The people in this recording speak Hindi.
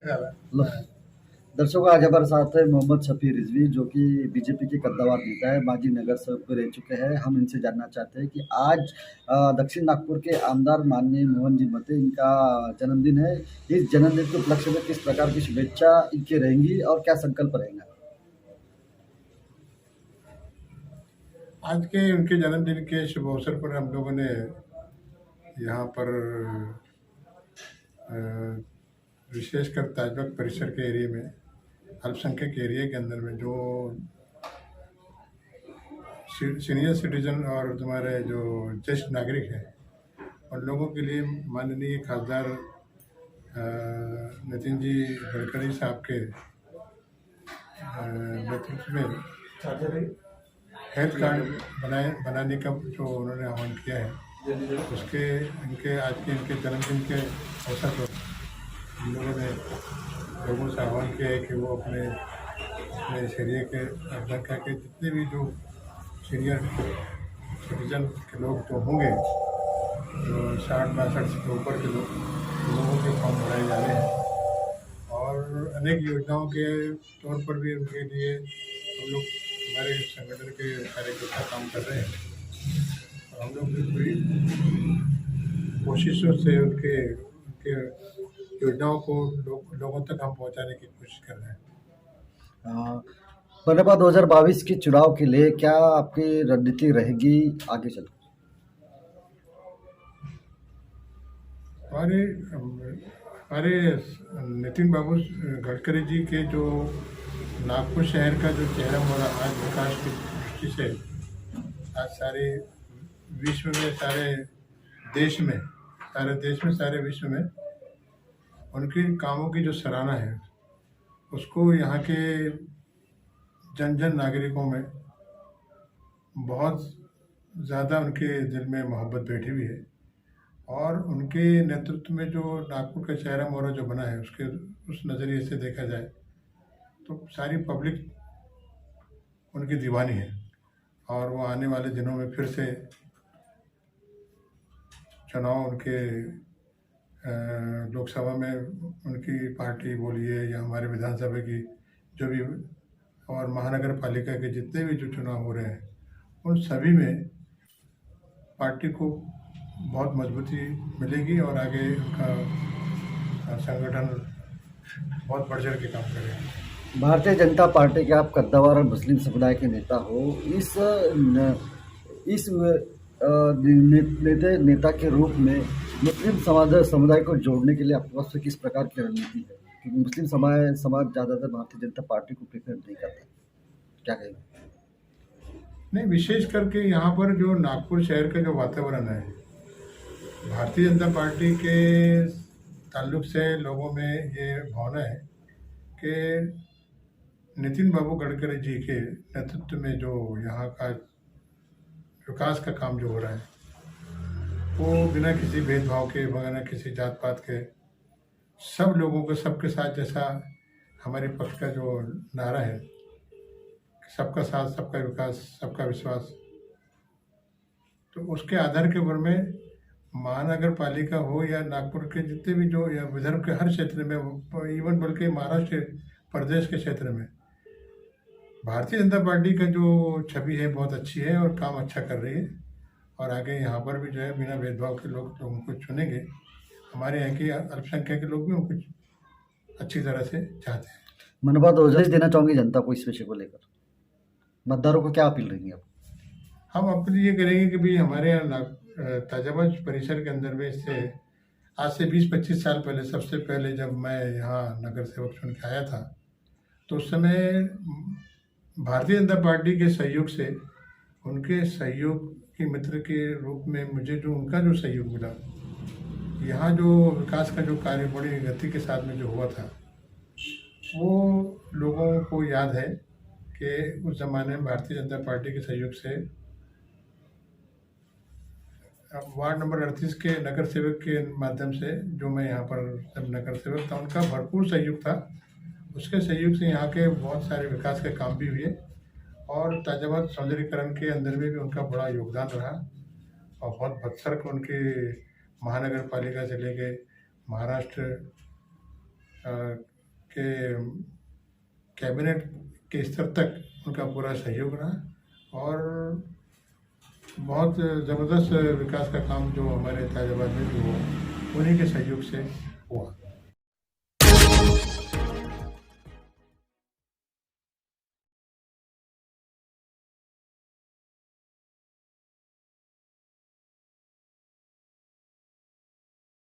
लो- दर्शकों, आज हमारे साथ है मोहम्मद शफी रिजवी, जो कि बीजेपी के कद्दावर नेता है, माजी नगर सेवक भी रह चुके हैं। हम इनसे जानना चाहते हैं कि आज दक्षिण नागपुर के आमदार माननीय मोहन जी मते, इनका जन्मदिन है। इस जन्मदिन के उपलक्ष्य में किस प्रकार की शुभेच्छा इनकी रहेंगी और क्या संकल्प रहेगा? आज के उनके जन्मदिन के शुभ अवसर पर हम लोगों ने यहाँ पर विशेषकर ताजबाग परिसर के एरिया में, अल्पसंख्यक एरिया के अंदर में जो सीनियर सिटीजन और तुम्हारे जो ज्येष्ठ नागरिक हैं, उन लोगों के लिए माननीय खासदार नितिन जी गडकरी साहब के नेतृत्व में हेल्थ कार्ड बनाने का जो उन्होंने आह्वान किया है, उसके इनके आज के इनके जन्मदिन के अवसर पर हम लोगों ने लोगों से आह्वान किया है कि वो अपने अपने इस एरिया के अध्यक्ष के जितने भी जो सीनियर सिटीजन के लोग तो होंगे, जो 60-62 से ऊपर के लोगों के फॉर्म भराए जा रहे हैं और अनेक योजनाओं के तौर पर भी उनके लिए हम लोग हमारे संगठन के कार्यकर्ता काम कर रहे हैं। और हम लोग भी पूरी कोशिशों से उनके उनके योजनाओं को लोगों तक हम पहुंचाने की कोशिश कर रहे हैं। बनेपा 2022 के चुनाव के लिए क्या आपकी रणनीति रहेगी आगे चल? हमारे हमारे नितिन बाबू गडकरी जी के जो नागपुर शहर का जो चेहरा मोहरा आज विकास की दृष्टि से आज सारे विश्व में, सारे देश में, सारे विश्व में उनके कामों की जो सराहना है, उसको यहाँ के जन जन नागरिकों में बहुत ज़्यादा उनके दिल में मोहब्बत बैठी हुई है और उनके नेतृत्व में जो नागपुर का चेहरा मोहरा जो बना है, उसके उस नज़रिए से देखा जाए तो सारी पब्लिक उनकी दीवानी है और वो आने वाले दिनों में फिर से चुनाव उनके लोकसभा में उनकी पार्टी बोलिए या हमारे विधानसभा की जो भी और महानगर पालिका के जितने भी जो चुनाव हो रहे हैं, उन सभी में पार्टी को बहुत मजबूती मिलेगी और आगे उनका संगठन बहुत बढ़ चढ़ के काम करेगा। भारतीय जनता पार्टी के आप कद्दावर और मुस्लिम समुदाय के नेता हो। इस नेता के रूप में मुस्लिम समुदाय को जोड़ने के लिए आपके पास किस प्रकार की रणनीति है? क्योंकि मुस्लिम समाज ज़्यादातर भारतीय जनता पार्टी को प्रेफर नहीं करता, क्या कहेंगे? नहीं, विशेष करके यहाँ पर जो नागपुर शहर का जो वातावरण है, भारतीय जनता पार्टी के ताल्लुक से लोगों में ये भावना है कि नितिन बाबू गडकरी जी के नेतृत्व में जो यहाँ का विकास का काम जो हो रहा है, वो बिना किसी भेदभाव के, बिना किसी जात पात के सब लोगों को सबके साथ, जैसा हमारे पक्ष का जो नारा है, सबका साथ, सबका विकास, सबका विश्वास, तो उसके आधार के ऊपर में महानगर पालिका हो या नागपुर के जितने भी जो या विदर्भ के हर क्षेत्र में, इवन बल्कि महाराष्ट्र प्रदेश के क्षेत्र में भारतीय जनता पार्टी का जो छवि है बहुत अच्छी है और काम अच्छा कर रही है और आगे यहाँ पर भी जो है बिना भेदभाव के लोग उनको चुनेंगे। हमारे यहाँ के अल्पसंख्यक के लोग भी उनको अच्छी तरह से चाहते हैं। मनोबल देना चाहूँगी जनता को इस विषय को लेकर, मतदारों को क्या अपील रहेंगी आप? हम अपील ये करेंगे कि भाई हमारे यहाँ ताजाबाज परिसर के अंदर में इससे आज से 20-25 साल पहले, सबसे पहले जब मैं यहाँ नगर सेवक चुन के आया था, तो उस समय भारतीय जनता पार्टी के सहयोग से, उनके सहयोग के मित्र के रूप में मुझे जो उनका जो सहयोग मिला, यहाँ जो विकास का जो कार्य बड़ी गति के साथ में जो हुआ था, वो लोगों को याद है कि उस ज़माने में भारतीय जनता पार्टी के सहयोग से वार्ड नंबर 38 के नगर सेवक के माध्यम से, जो मैं यहाँ पर जब नगर सेवक था, उनका भरपूर सहयोग था। उसके सहयोग से यहाँ के बहुत सारे विकास के काम भी हुए और ताजाबाद सौंदर्यीकरण के अंदर में भी उनका बड़ा योगदान रहा और बहुत बदसर उनके महानगर पालिका से लेके महाराष्ट्र कि कैबिनेट के स्तर तक उनका पूरा सहयोग रहा और बहुत ज़बरदस्त विकास का काम जो हमारे फैजाबाद में जो उन्हीं के सहयोग से हुआ।